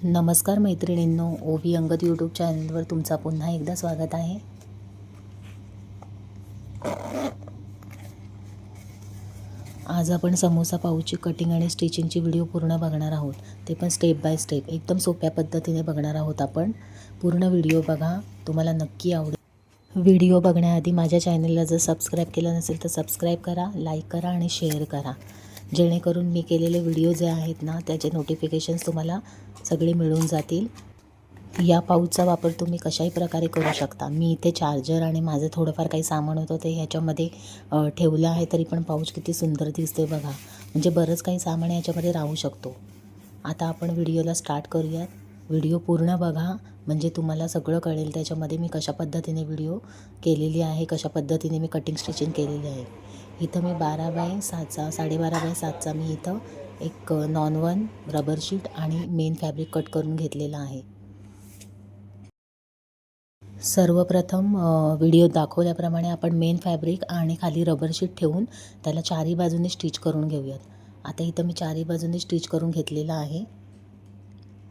नमस्कार मैत्रिणींनो, ओवी अंगद यूट्यूब चॅनलवर तुमचा पुन्हा एकदा स्वागत आहे. आज आपण समोसा पाऊची कटिंग आणि स्टिचिंगची व्हिडिओ पूर्ण बघणार आहोत. ते पण स्टेप बाय स्टेप एकदम सोप्या पद्धतीने बघणार आहोत आपण. पूर्ण व्हिडिओ बघा, तुम्हाला नक्की आवडेल. व्हिडिओ बघण्याआधी माझ्या चॅनलला जर सबस्क्राईब केलं नसेल तर सबस्क्राईब करा, लाईक करा आणि शेअर करा, जेणेकरून मी केलेले व्हिडिओ जे आहेत ना त्याचे नोटिफिकेशन्स तुम्हाला सगळे मिळून जातील. या पाऊचचा वापर तुम्ही कशाही प्रकारे करू शकता. मी इथे चार्जर आणि माझं थोडंफार काही सामान होतं ते ह्याच्यामध्ये ठेवलं आहे, तरी पण पाऊच किती सुंदर दिसते बघा. म्हणजे बरंच काही सामान याच्यामध्ये राहू शकतो. आता आपण व्हिडिओला स्टार्ट करूयात. व्हिडिओ पूर्ण बघा, म्हणजे तुम्हाला सगळं कळेल त्याच्यामध्ये मी कशा पद्धतीने व्हिडिओ केलेली आहे, कशा पद्धतीने मी कटिंग स्टिचिंग केलेली आहे. इथं मी 12x7चा 12.5x7चा मी इथं एक नॉन-1 रबर शीट आणि मेन फॅब्रिक कट करून घेतलेला आहे. सर्वप्रथम व्हिडिओ दाखवल्याप्रमाणे आपण मेन फॅब्रिक आणि खाली रबर शीट ठेवून त्याला चारही बाजूने स्टिच करून घेऊयात. आता इथं मी चारही बाजूने स्टिच करून घेतलेलं आहे.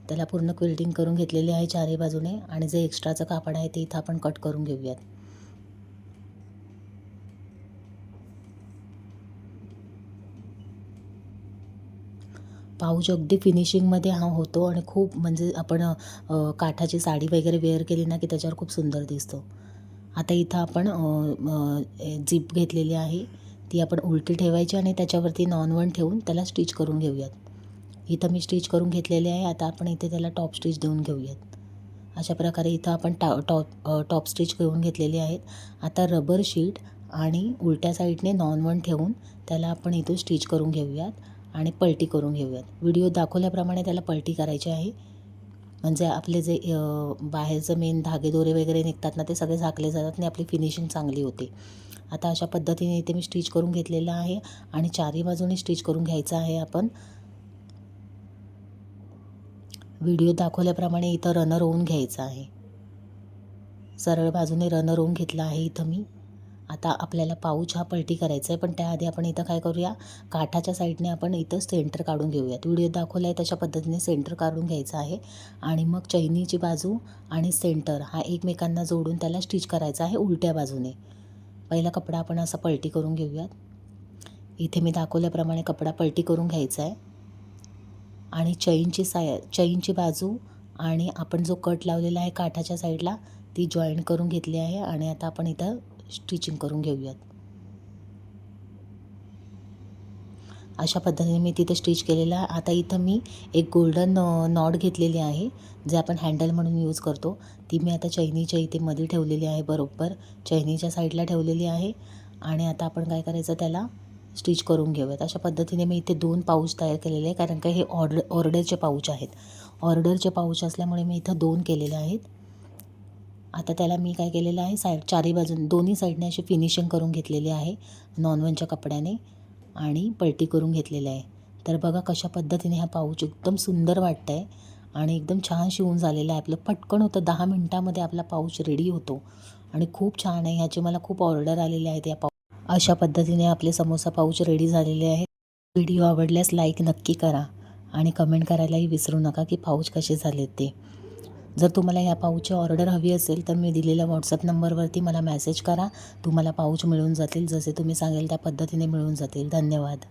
त्याला पूर्ण क्विल्टिंग करून घेतलेली आहे चारही बाजूने, आणि जे एक्स्ट्राचं कापड आहे ते इथं आपण कट करून घेऊयात. पाऊच अगदी फिनिशिंगमध्ये हा होतो आणि खूप म्हणजे आपण काठाची साडी वगैरे वेअर केली ना की त्याच्यावर खूप सुंदर दिसतो. आता इथं आपण झिप घेतलेली आहे, ती आपण उलटी ठेवायची आणि त्याच्यावरती नॉन-1 ठेवून त्याला स्टिच करून घेऊयात. इथं मी स्टिच करून घेतलेले आहे. आता आपण इथे त्याला टॉप स्टिच देऊन घेऊयात. अशा प्रकारे इथं आपण टॉप स्टिच घेऊन घेतलेली आहेत. आता रबर शीट आणि उलट्या साईडने नॉन-1 ठेवून त्याला आपण इथून स्टिच करून घेऊयात आणि पलटी करून घेऊयात. व्हिडिओ दाखवल्याप्रमाणे त्याला पलटी करायची आहे, म्हणजे आपले जे बाहेरचं मेन धागेदोरे वगैरे निघतात ना ते सगळे झाकले जातात आणि आपली फिनिशिंग चांगली होते. आता अशा पद्धतीने इथे मी स्टिच करून घेतलेलं आहे आणि चारही बाजूने स्टिच करून घ्यायचं आहे आपण. व्हिडिओ दाखवल्याप्रमाणे इथं रनर होऊन घ्यायचं आहे. सरळ बाजूने रनर होऊन घेतला आहे इथं मी. आता आपल्याला पाऊच हा पलटी करायचा आहे, पण त्याआधी आपण इथं काय करूया, काठाच्या साईडने आपण इथं सेंटर काढून घेऊयात. व्हिडिओ दाखवला आहे तशा पद्धतीने सेंटर काढून घ्यायचं आहे आणि मग चैनीची बाजू आणि सेंटर हा एकमेकांना जोडून त्याला स्टिच करायचा आहे उलट्या बाजूने. पहिला कपडा आपण असा पलटी करून घेऊयात. इथे मी दाखवल्याप्रमाणे कपडा पलटी करून घ्यायचा आहे आणि चैनची बाजू आणि आपण जो कट लावलेला आहे काठाच्या साईडला ती जॉईंट करून घेतली आहे आणि आता आपण इथं स्टिचिंग करून घेऊयात. अशा पद्धतीने मी तिथं स्टिच केलेलं आहे. आता इथं मी एक गोल्डन नॉट घेतलेली आहे, जे आपण हँडल म्हणून यूज करतो. ती मी आता चैनीच्या इथे मध्ये ठेवलेली आहे, बरोबर चैनीच्या साईडला ठेवलेली आहे. आणि आता आपण काय करायचं, त्याला स्टिच करून घेऊयात. अशा पद्धतीने मी इथे 2 पाऊच तयार केलेले आहे, कारण का हे ऑर्डरचे पाऊच आहेत. ऑर्डरचे पाऊच असल्यामुळे मी इथं 2 केलेले आहेत. आता त्याला मी काय केलेलं आहे, चारही बाजून दोन्ही साईडने अशी फिनिशिंग करून घेतलेली आहे नॉन-1च्या कपड्याने आणि पलटी करून घेतलेलं आहे. तर बघा कशा पद्धतीने हा पाऊच एकदम सुंदर वाटतं आहे आणि एकदम छान शिवून झालेलं आहे. आपलं पटकन होतं, 10 मिनटामध्ये आपला पाऊच रेडी होतो आणि खूप छान आहे. ह्याची मला खूप ऑर्डर आलेले आहेत या अशा पद्धतीने आपले समोसा पाऊच रेडी झालेले आहेत. व्हिडिओ आवडल्यास लाईक नक्की करा आणि कमेंट करायलाही विसरू नका की पाऊच कसे झालेत ते. जर तुम्हाला या पाऊचची ऑर्डर हवी असेल तर मी दिलेल्या व्हॉट्सअप नंबरवरती मला मेसेज करा. तुम्हाला पाऊच मिळून जातील, जसे तुम्ही सांगेल त्या पद्धतीने मिळून जातील. धन्यवाद.